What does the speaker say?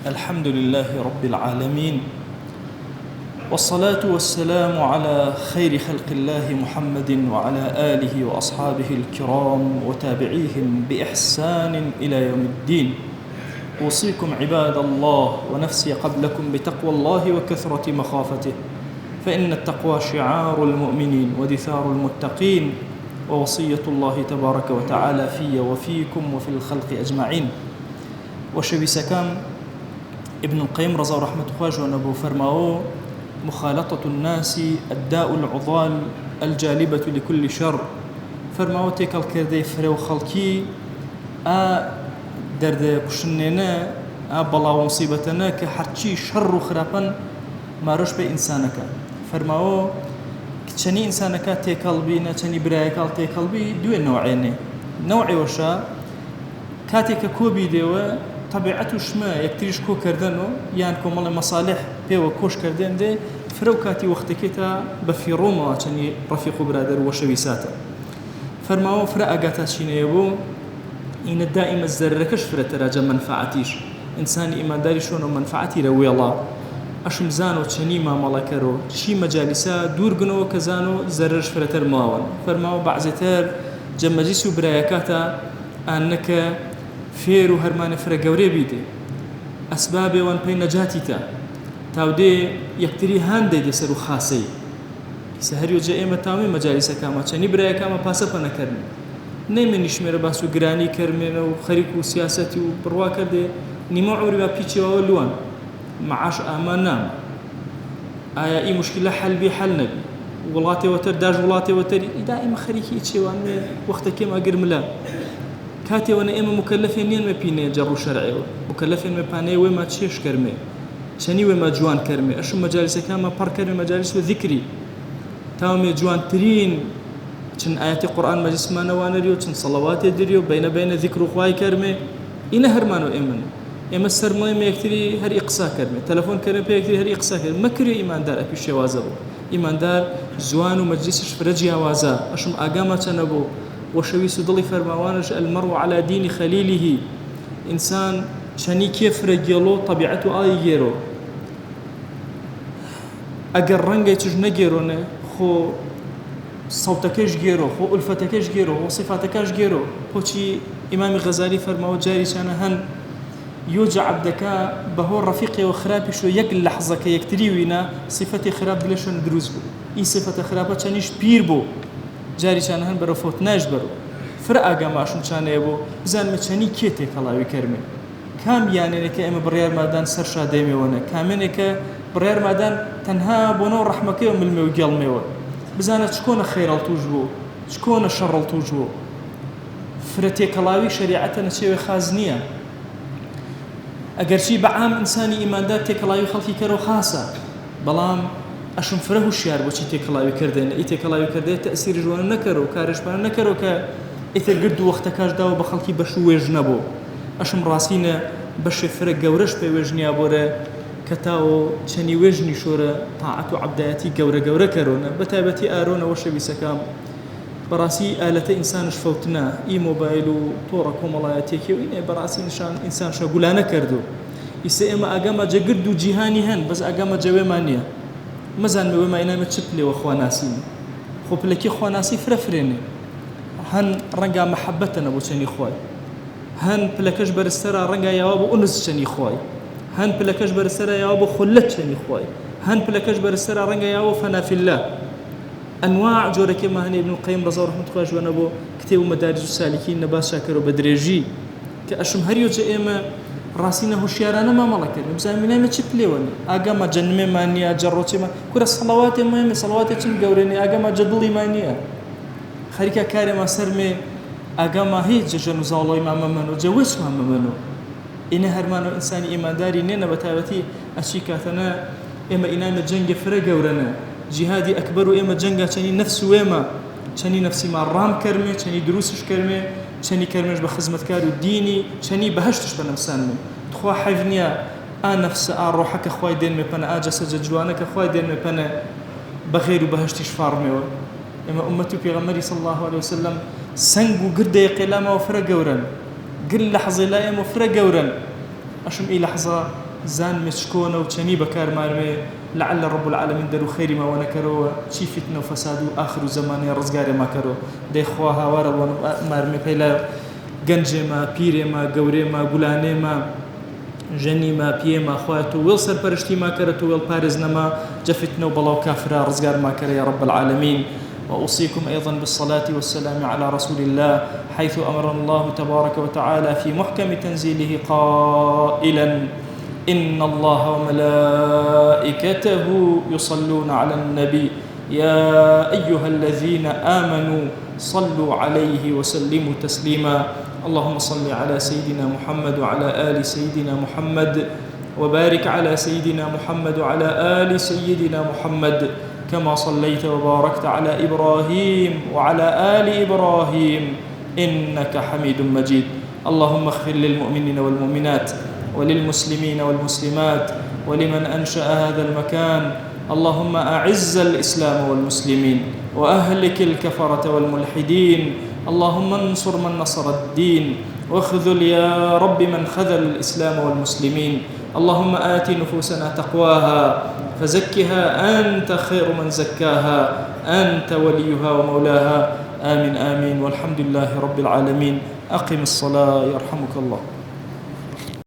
الحمد لله رب العالمين، والصلاة والسلام على خير خلق الله محمد وعلى آله وأصحابه الكرام وتابعيهم بإحسان إلى يوم الدين. أوصيكم عباد الله ونفسي قبلكم بتقوى الله وكثرة مخافته، فإن التقوى شعار المؤمنين ودثار المتقين، ووصية الله تبارك وتعالى في وفيكم وفي الخلق أجمعين. وشبيسكام ابن القيم رضا رحمة خواج ونبو فرماو: مخالطة الناس الداء العضال الجالبة لكل شر. فرماو تيكال كردي فريو خلقي درد كشننا بلا مصيبتنا كحرشي شر خرابا ما رش بإنسانك. فرماو كتشني إنسانك تيكال بينا تشني برايكال تيكال بي دوي نوعين. نوعي وشا كاتيك كوبي ديوه طبيعته شما يكتريش كو كردنو يعني كمال مصالح بيو كوش كردن دي فروكاتي وقتكيتا بفي روما تشني رفيق برادر وشويساتا. فرماو فرقاتا شينيبو إن الدائم الزركش فرتراجا منفعتيش إنسان إيمان داري شونو منفعتي روي الله أشم زانو تشني ما ملكرو شي مجالسا دورغنو كزانو زرش فرتر ماون. فرماو بعزتر جمجيسو برايكاتا أنك فيرو هرمان فرقوري بيدي أسبابي وان بين نجاتيتا تاودي يكتري هاندي دي سرو خاصي سهريو جائمة تاوي مجالسة كاما چني برايا كاما پاسا پنا کرن نيمن نشمير باسو گراني كرمين و خريكو سياستي و بروا کرده نيمو عمري با بيچي وولوان معاش آمان نام آيا اي مشكلة حل بي حل نبي ولاتي وتر داج ولاتي وتر دائما خريكي ايچي وان وقتا كيما قرملا كاتي وانا اما مكلفين نين ما بيني جرو شرعي مكلفين ما باني وما تشيش كرمي شني وما جوان كرمي اشو مجالس كاما بار كرمي مجالس وذكري تاومي جوان ترين چن آيات القرآن مجلس ما نوانريو چن صلوات دريو بين ذكر خواي كرمي إنا هرمانو إما السرمي ما يكتري هر إقصا كرمي تلفون كرمي يكتري هر إقصا كرمي مكري إيمان دار أكي شوازبو إيمان دار زوان ومجلسش فرجي وازا أشم آقاما تنبو وشويس دلي فرماوانج المرء على دين خليله إنسان شاني كيف رجلو طبيعته آيجيرو أجر رنجة تجنجيرونه خو صوتكش جيرو خو ألفتكش جيرو خو صفاتكش جيرو خو شي إمام غزالي فرماو جاري شانا هن يوجع عبدك بهو رفيقي وخرابي شو يك لحظة كي يكتريوينا صفتي خراب ليش ندروزبو إي صفة خرابة شانيش بيربو جاري شان هن برو فوت ناش برو فرقا قاماشون شان يبو بزان مچني كيتي كلاوي كرمي كام يعني نك ام بريار مادان سرشا ديمي وانا كامنك بريار مادان تنها بونو رحمك يوم الموجل ميو بزان شكون خير التوجبو شكون شر التوجبو فرتي كلاوي شريعتنا شي خازنيه اگر شي بعام انساني ايماندار تكلاوي خلقي كرو خاصه بلام أشوف فره الشيار بوشي تكلاوي كردين إيه تكلاوي كردين تأثير جوان نكرو كارش بان نكرو ك إثر قد وقتكاش داو بخلكي بشو وجنبو أشوف راسينا بش فرق جورش بوجني أبورة كتاو شني وجني شورة طاعته عبداتي جورة كرونا بتابتي آرونا وش بيسكام براسي آلة إنسان شفوتنا إي موبايلو طوركم الله يتيكي وإني براسي نشان إنسان شغلانة كردو يسأما أجمع جقدو جهاني هن بس أجمع جوي مانيا مزان وما ينام تشبلي وخواناسي خو بلكي خواناسي فرفريني هن رنجا محبتنا بوشني خوي هن بلكش برسرا رنجا يوابو انس شني خوي هن بلكش برسرا يوابو خلت شني خوي هن بلكش برسرا رنجا يوابو فنا في الله انواع جورك ما هني ابن القيم رضا رحمه الله ونبو كتاب مدارج السالكين نباس شاكر وبدريجي كاشم هريو جئما راسينا هوشيارانا ما ملكت بزامنا ما تشبليون اقام جنمي مانيا جروتي ما كل الصلوات مهمه صلوات تم غوريني اقام جدلي مانيا خريكا كارما سرمي اقام هي جنو زالوي ما منو جوش ما منو ان هرمانو انسان ايمانداري نينا بتابتي اشيكاتنا اما انام جنگ فرغورنا جهادي اكبر اما جنگا تشني نفس ويما تشني نفسي ما رام كرمي تشني دروسش كرمي شني كرمش بخدمة كارو ديني شني بهشتش بنمسان تخوا حيفنيا نفس روحك اخوي دين مي بنا جسد جوانك اخوي دين مي بنا بغير بهشتش فارميو اما امتي بيغمري صلى الله عليه وسلم سنغو قرده قلامه وفرق ورن قل لحظه لا يم وفرق ورن اشم اي لحظه زان مشكونه وشني بكار مارمي لعل رب العالمين درو خير ما ونكروا شي فتنه وفساد اخر زمان يا رزقار ما كرو دي خواها ور مارمي بلا گنج ما پیر ما گوره ما گلانه ما جنی ما پیه ما خواتو ویل سرپرشتی ما کرد ویل پارز نما جفتنا وبلاو كافرة رزقار ما كره يا رب العالمين. وأوصيكم أيضا بالصلاة والسلام على رسول الله حيث أمر الله تبارك وتعالى في محكم تنزيله قائلا إن الله وملائكته يصلون على النبي يا أيها الذين آمنوا صلوا عليه وسلموا تسليما. اللهم صل على سيدنا محمد وعلى آل سيدنا محمد وبارك على سيدنا محمد وعلى آل سيدنا محمد كما صليت وباركت على إبراهيم وعلى آل إبراهيم إنك حميد مجيد. اللهم اغفر للمؤمنين والمؤمنات وللمسلمين والمسلمات ولمن أنشأ هذا المكان. اللهم أعز الإسلام والمسلمين وأهلك الكفرة والملحدين. اللهم انصر من نصر الدين واخذل يا رب من خذل الإسلام والمسلمين. اللهم آت نفوسنا تقواها فزكها أنت خير من زكاها أنت وليها ومولاها. آمين آمين والحمد لله رب العالمين. أقم الصلاة يرحمك الله.